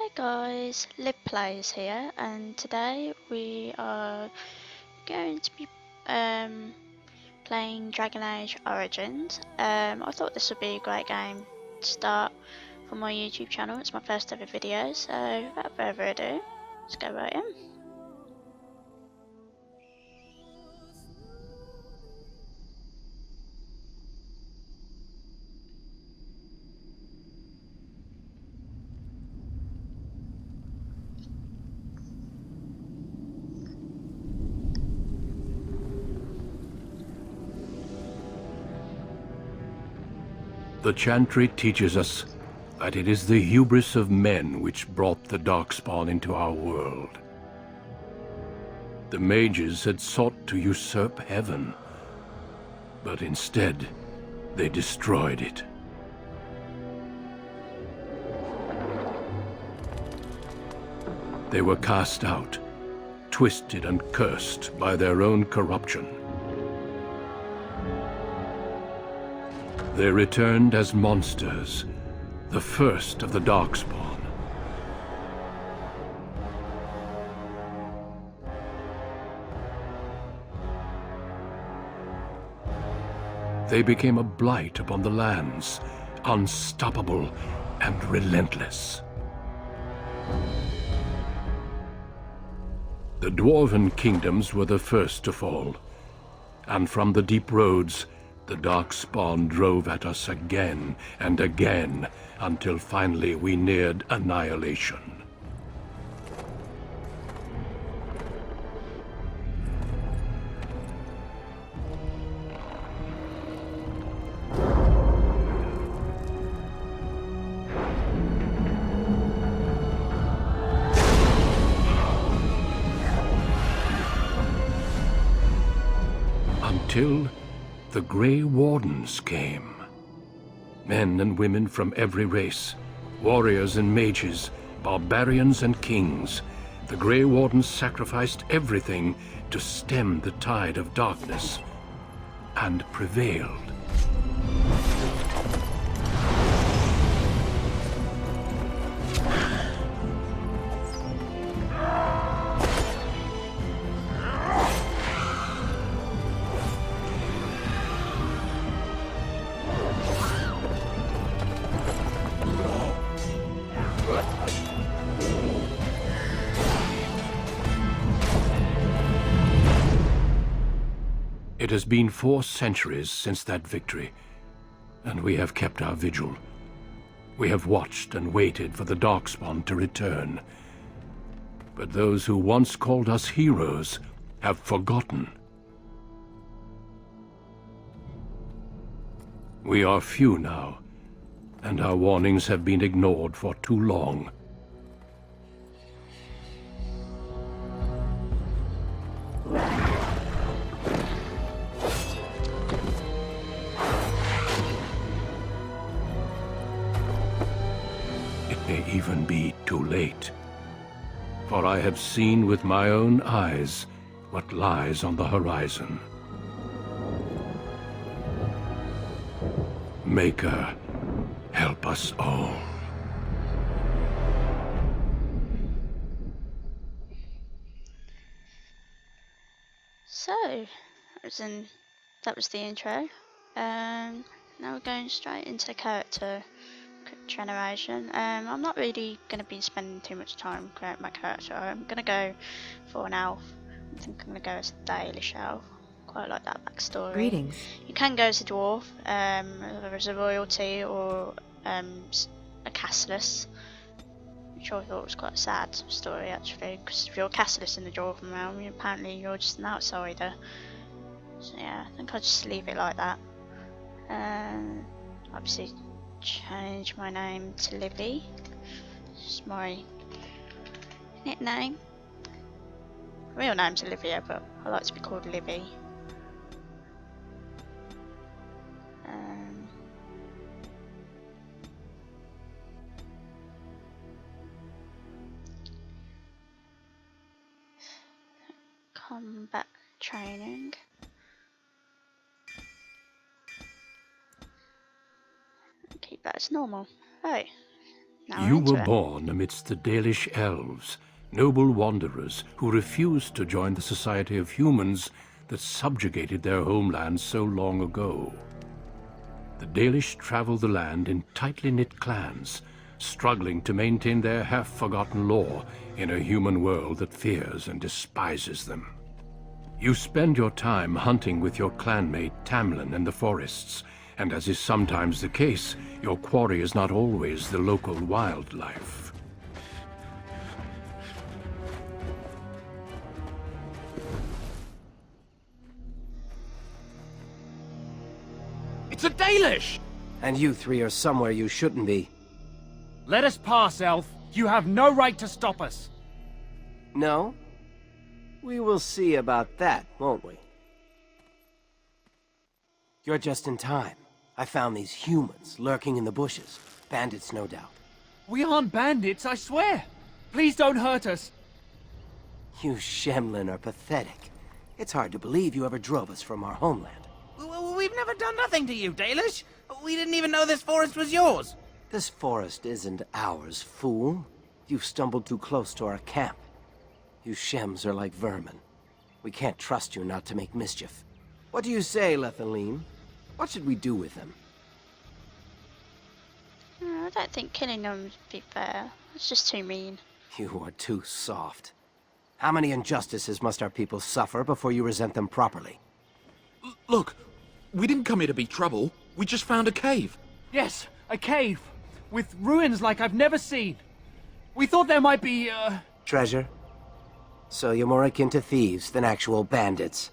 Hey guys, LivPlays here, and today we are going to be playing Dragon Age Origins. I thought this would be a great game to start for my YouTube channel. It's my first ever video, so without further ado, let's go right in. The Chantry teaches us that it is the hubris of men which brought the Darkspawn into our world. The mages had sought to usurp heaven, but instead they destroyed it. They were cast out, twisted and cursed by their own corruption. They returned as monsters, the first of the Darkspawn. They became a blight upon the lands, unstoppable and relentless. The Dwarven kingdoms were the first to fall, and from the deep roads, the Darkspawn drove at us again and again, until finally we neared annihilation. Until the Grey Wardens came. Men and women from every race, warriors and mages, barbarians and kings. The Grey Wardens sacrificed everything to stem the tide of darkness, and prevailed. It has been 4 centuries since that victory, and we have kept our vigil. We have watched and waited for the Darkspawn to return. But those who once called us heroes have forgotten. We are few now, and our warnings have been ignored for too long. May even be too late. For I have seen with my own eyes what lies on the horizon. Maker, help us all. So, that was the intro. Now we're going straight into the character generation. I'm not really going to be spending too much time creating my character. I'm going to go for an elf. I think I'm going to go as a Dalish Elf. Quite like that backstory. Greetings. You can go as a dwarf, whether as a royalty or a castless, which I thought was quite a sad story actually, because if you're a castless in the dwarven realm, apparently you're just an outsider. So yeah, I think I'll just leave it like that. Obviously change my name to Livy. It's my nickname. Real name's Olivia, but I like to be called Livy. Combat training. Keep that as normal. Right, Now I'm You into were it. born amidst the Dalish elves, noble wanderers who refused to join the society of humans that subjugated their homeland so long ago. The Dalish travel the land in tightly knit clans, struggling to maintain their half-forgotten lore in a human world that fears and despises them. You spend your time hunting with your clanmate Tamlin in the forests, and as is sometimes the case, your quarry is not always the local wildlife. It's a Dalish! And you three are somewhere you shouldn't be. Let us pass, Elf. You have no right to stop us. No? We will see about that, won't we? You're just in time. I found these humans lurking in the bushes. Bandits, no doubt. We aren't bandits, I swear. Please don't hurt us. You Shemlin are pathetic. It's hard to believe you ever drove us from our homeland. We've never done nothing to you, Dalish. We didn't even know this forest was yours. This forest isn't ours, fool. You've stumbled too close to our camp. You Shems are like vermin. We can't trust you not to make mischief. What do you say, Lethaline? What should we do with them? I don't think killing them would be fair. It's just too mean. You are too soft. How many injustices must our people suffer before you resent them properly? Look, we didn't come here to be trouble. We just found a cave. Yes, a cave. With ruins like I've never seen. We thought there might be, Treasure? So you're more akin to thieves than actual bandits.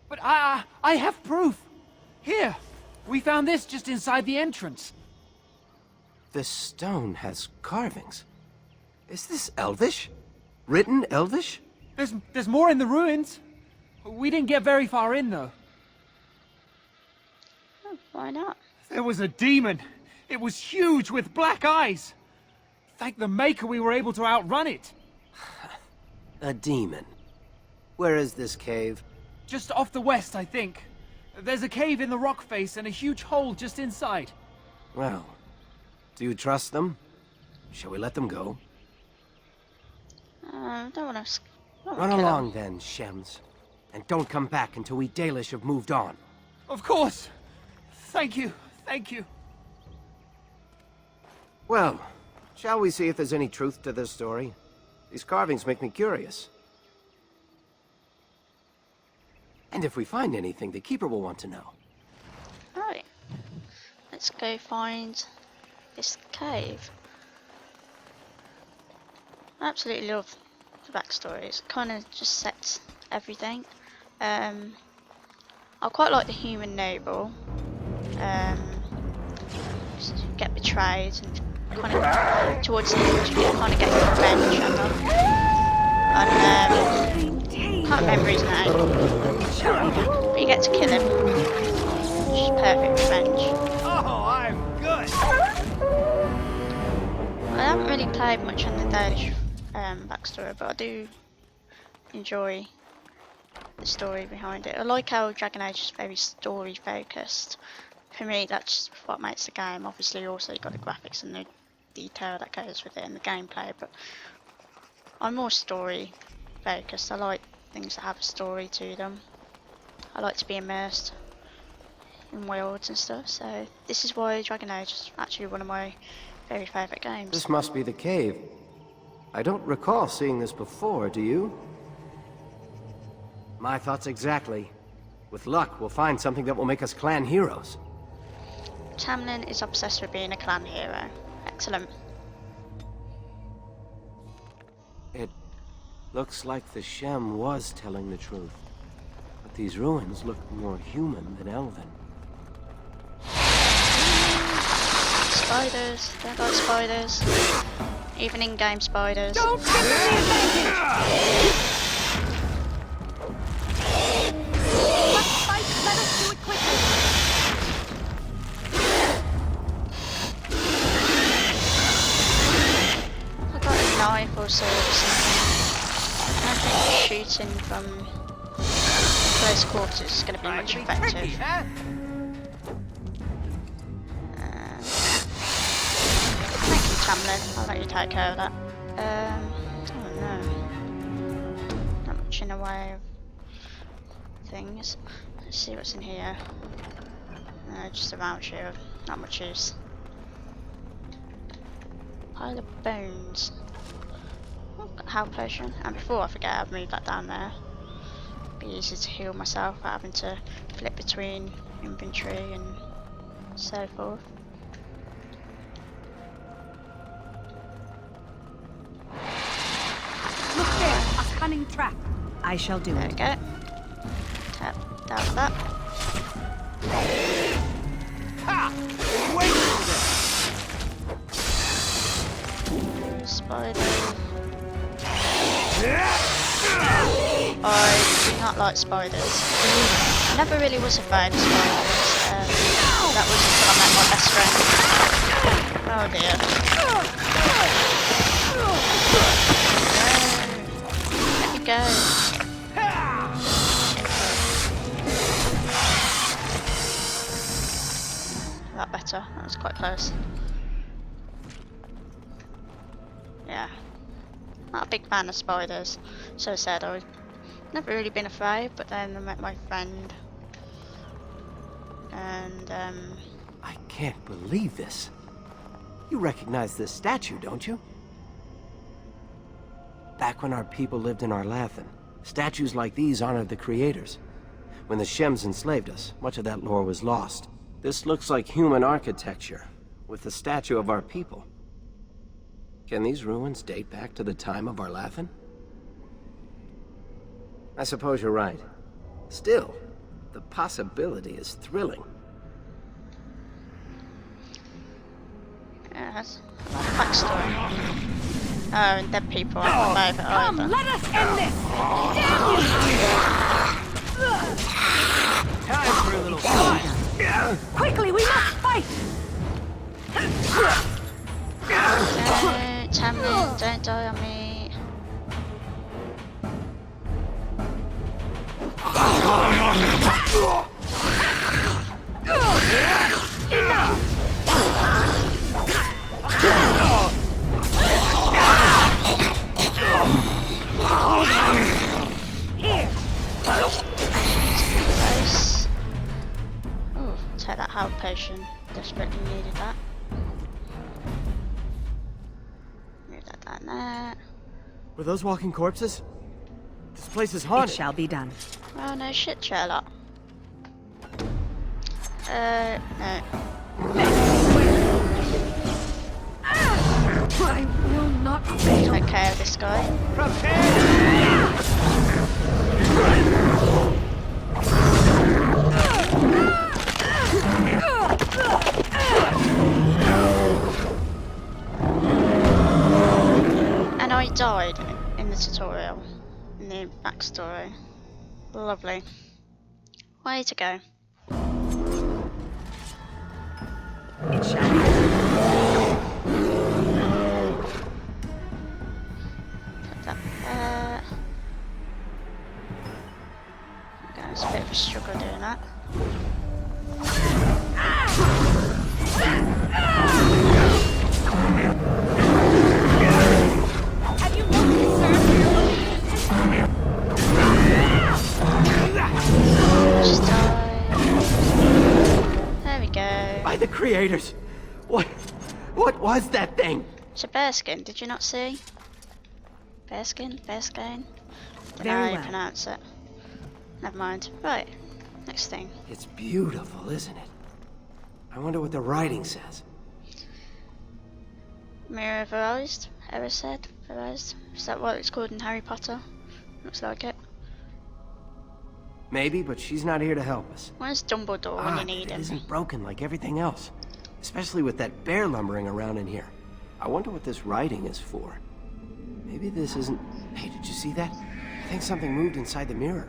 But I have proof. Here, we found this just inside the entrance. This stone has carvings. Is this Elvish? Written Elvish? There's more in the ruins. We didn't get very far in, though. Oh, why not? There was a demon. It was huge with black eyes. Thank the Maker we were able to outrun it. A demon. Where is this cave? Just off the west, I think. There's a cave in the rock face and a huge hole just inside. Well, do you trust them? Shall we let them go? Don't want to. Run along then, Shems. And don't come back until we Dalish have moved on. Of course. Thank you. Thank you. Well, shall we see if there's any truth to this story? These carvings make me curious. And if we find anything, the Keeper will want to know. Right. Let's go find this cave. I absolutely love the backstory. It kind of just sets everything. I quite like the human noble. Just get betrayed and kind of towards the end you kind of get your revenge on them. And can't remember his name, but you get to kill him. Which is perfect revenge. Oh, I'm good. I haven't really played much on the Dalish backstory, but I do enjoy the story behind it. I like how Dragon Age is very story focused. For me, that's what makes the game. Obviously, also you've got the graphics and the detail that goes with it and the gameplay, but I'm more story focused. I like things that have a story to them. I like to be immersed in worlds and stuff, so this is why Dragon Age is actually one of my very favourite games. This must be the cave. I don't recall seeing this before, do you? My thoughts exactly. With luck, we'll find something that will make us clan heroes. Tamlin is obsessed with being a clan hero. Excellent. It looks like the Shem was telling the truth. But these ruins look more human than elven. Spiders. Don't like spiders. Even in-game spiders. Don't get me! Let us do it quickly. I've got a knife or sword or something. I don't think shooting from close quarters is going to be much Tricky, effective. huh? Tamlin. I'll let you take care of that. I don't know. Not much in the way of things. Let's see what's in here. Just a round shield. Not much use. Pile of bones. Oh, got a health potion. And before I forget, I've moved that down there. Be easy to heal myself without having to flip between inventory and so forth. Look there, a cunning trap. I shall do There we it. go. Tap that. Ha! Wait Spider. I do not like spiders. I never really was afraid of spiders. That was until I met my best friend. Oh dear. Let me go. That better. That was quite close. Yeah. Not a big fan of spiders. So sad. I've never really been afraid, but then I met my friend. And I can't believe this. You recognize this statue, don't you? Back when our people lived in Arlathan, statues like these honored the creators. When the Shems enslaved us, much of that lore was lost. This looks like human architecture, with the statue of our people. Can these ruins date back to the time of Arlathan? I suppose you're right. Still, the possibility is thrilling. yeah, that's a lot of backstory. Oh, and dead people aren't my favourite Come, either. let us end this! Time for a little fun. Quickly, we must fight! No, Tamlin, don't die on me. Close. Ooh, take that health potion. Desperately needed that. Move that down there. Were those walking corpses? This place is It haunted. shall be done. Oh no shit, Sherlock. No. I will not fail. Take care of this guy. And I died in the tutorial, in the backstory. Lovely. Way to go. It shall be done. Put that there. Okay, it's a bit of a struggle doing that. Have you no concern for your own existence? Just die. There we go. By the creators! What was that thing? It's a bearskin, did you not see? Bearskin? Bearskin? Don't know Very how you well. pronounce it. Never mind. Right, next thing. It's beautiful, isn't it? I wonder what the writing says. Mirror Verized? Erised? Verized? Is that what it's called in Harry Potter? Looks like it. Maybe, but she's not here to help us. Where's Dumbledore when you need it him? isn't broken like everything else. Especially with that bear lumbering around in here. I wonder what this writing is for. Maybe this isn't... Hey, did you see that? I think something moved inside the mirror.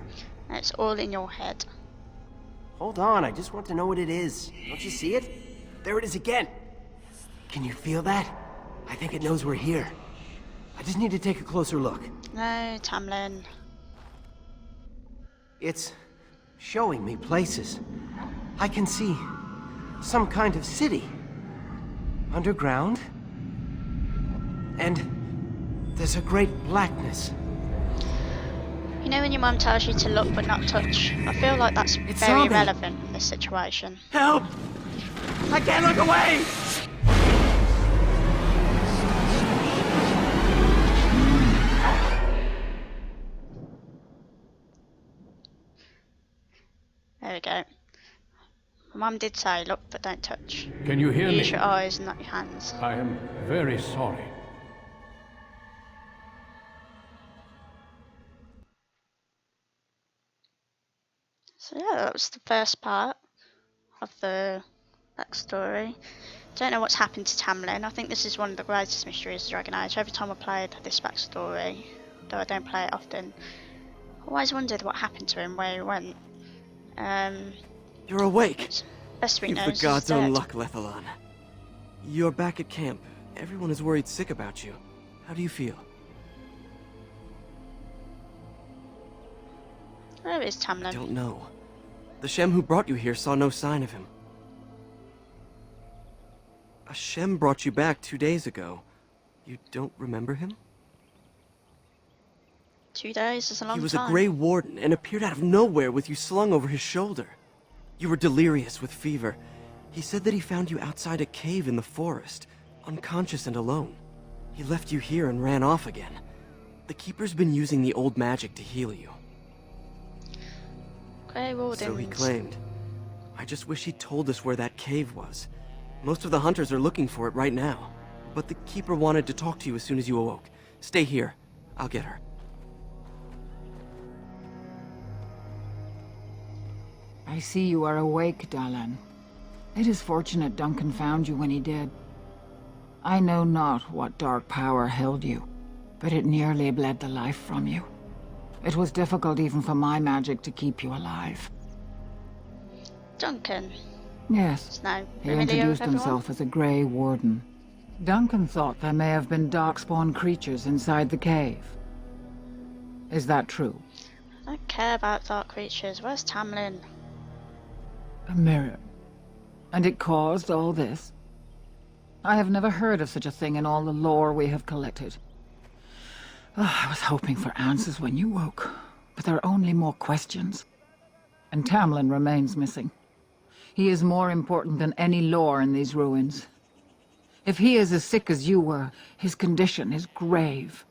It's all in your head. Hold on, I just want to know what it is. Don't you see it? There it is again. Can you feel that? I think it knows we're here. I just need to take a closer look. No, Tamlin. It's showing me places. I can see some kind of city. Underground? And there's a great blackness. You know when your mum tells you to look but not touch? I feel like that's It's very zombie. relevant in this situation. Help! I can't look away! There we go. My mum did say, look but don't touch. Can you hear Use me? your eyes, not your hands. I am very sorry. So yeah, that was the first part of the backstory. Don't know what's happened to Tamlin. I think this is one of the greatest mysteries of Dragon Age. Every time I played this backstory, though I don't play it often, I always wondered what happened to him, where he went. You're awake. Best we know For is God's he's own dead. luck, Lethalon. You're back at camp. Everyone is worried sick about you. How do you feel? Where is I Tamlin? don't know. The Shem who brought you here saw no sign of him. A Shem brought you back 2 days ago. You don't remember him? 2 days is a long time. He was a Grey Warden and appeared out of nowhere with you slung over his shoulder. You were delirious with fever. He said that he found you outside a cave in the forest, unconscious and alone. He left you here and ran off again. The Keeper's been using the old magic to heal you. Grey Wardens. So he claimed. I just wish he'd told us where that cave was. Most of the hunters are looking for it right now. But the Keeper wanted to talk to you as soon as you awoke. Stay here. I'll get her. I see you are awake, Dalan. It is fortunate Duncan found you when he did. I know not what dark power held you, but it nearly bled the life from you. It was difficult even for my magic to keep you alive. Duncan. Yes, It's now he familiar with introduced everyone. himself as a Grey Warden. Duncan thought there may have been darkspawn creatures inside the cave. Is that true? I don't care about dark creatures. Where's Tamlin? A mirror. And it caused all this? I have never heard of such a thing in all the lore we have collected. I was hoping for answers when you woke, but there are only more questions. And Tamlin remains missing. He is more important than any lore in these ruins. If he is as sick as you were, his condition is grave.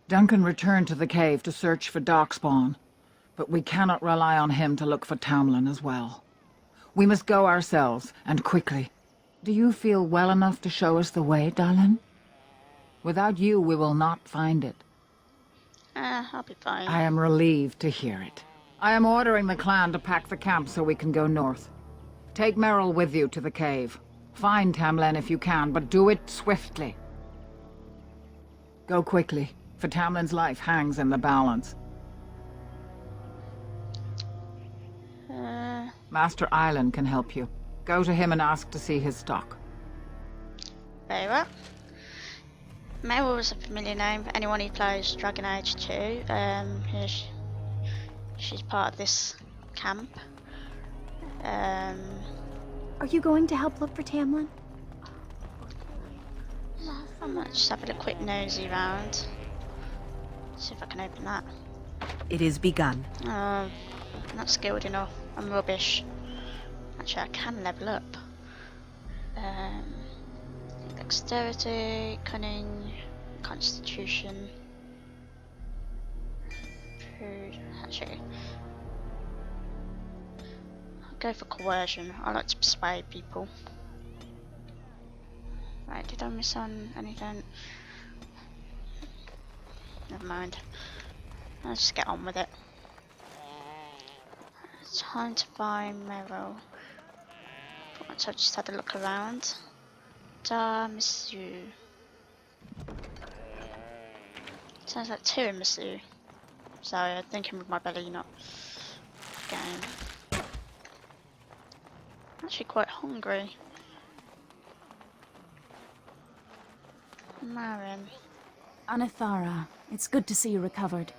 Duncan returned to the cave to search for Darkspawn, but we cannot rely on him to look for Tamlin as well. We must go ourselves, and quickly. Do you feel well enough to show us the way, Dalan? Without you, we will not find it. I'll be fine. I am relieved to hear it. I am ordering the clan to pack the camp so we can go north. Take Merrill with you to the cave. Find Tamlin if you can, but do it swiftly. Go quickly, for Tamlin's life hangs in the balance. Master Island can help you. Go to him and ask to see his stock. Very well. Meryl was a familiar name for anyone who plays Dragon Age 2. She's part of this camp. Are you going to help look for Tamlin? I might just have a quick nosy round. See if I can open that. It is begun. I'm not skilled enough. I'm rubbish. Actually, I can level up. Dexterity, cunning, constitution, food. Actually, I'll go for coercion. I like to persuade people. Right, did I miss on anything? Never mind. Let's just get on with it. Time to buy Meryl. Once I've just had a look around. Monsieur. Sounds like tiramisu. Sorry, I'm thinking with my belly, not game. Actually quite hungry. Marin. Anathara, it's good to see you recovered.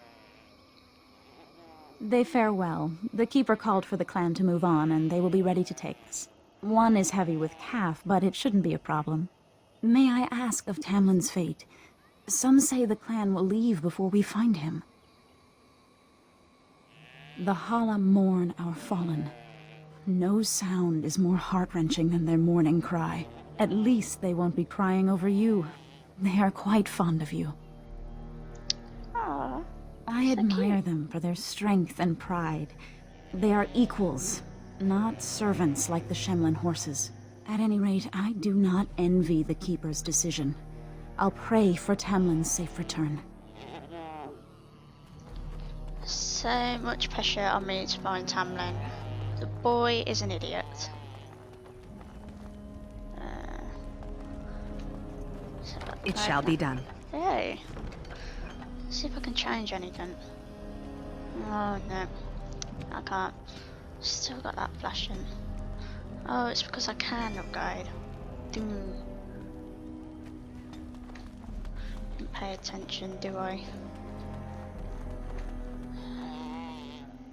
They fare well. The Keeper called for the clan to move on, and they will be ready to take us. One is heavy with calf, but it shouldn't be a problem. May I ask of Tamlin's fate? Some say the clan will leave before we find him. The Hala mourn our fallen. No sound is more heart-wrenching than their mourning cry. At least they won't be crying over you. They are quite fond of you. Aww. I So admire cute. them for their strength and pride. They are equals, not servants like the Shemlin horses. At any rate, I do not envy the Keeper's decision. I'll pray for Tamlin's safe return. So much pressure on me to find Tamlin. The boy is an idiot. So It shall be done. Hey. See if I can change anything. Oh no, I can't. Still got that flashing. Oh, it's because I can upgrade. Didn't pay attention, do I?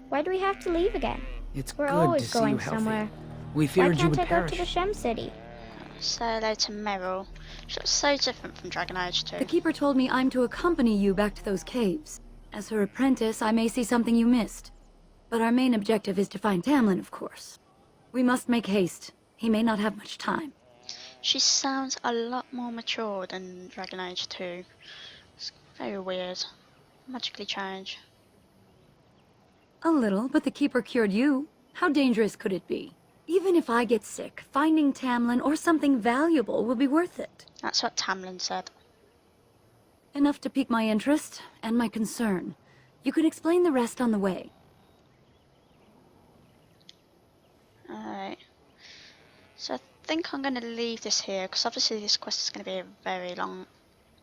Why do we have to leave again? It's We're good always to see going you healthy. somewhere. We Why feared you can't would I go to the perish. Shem City? Say hello to Meryl. She looks so different from Dragon Age 2. The Keeper told me I'm to accompany you back to those caves. As her apprentice, I may see something you missed. But our main objective is to find Tamlin, of course. We must make haste. He may not have much time. She sounds a lot more mature than Dragon Age 2. It's very weird. Magically change. A little, but the Keeper cured you. How dangerous could it be? Even if I get sick, finding Tamlin or something valuable will be worth it. That's what Tamlin said. Enough to pique my interest and my concern. You can explain the rest on the way. Alright. So I think I'm going to leave this here, because obviously this quest is going to be a very long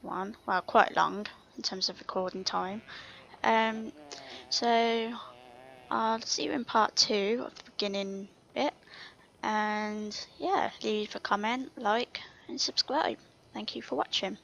one. Well, quite long in terms of recording time. So I'll see you in part 2 of the beginning bit. And yeah, leave a comment, like and subscribe. Thank you for watching.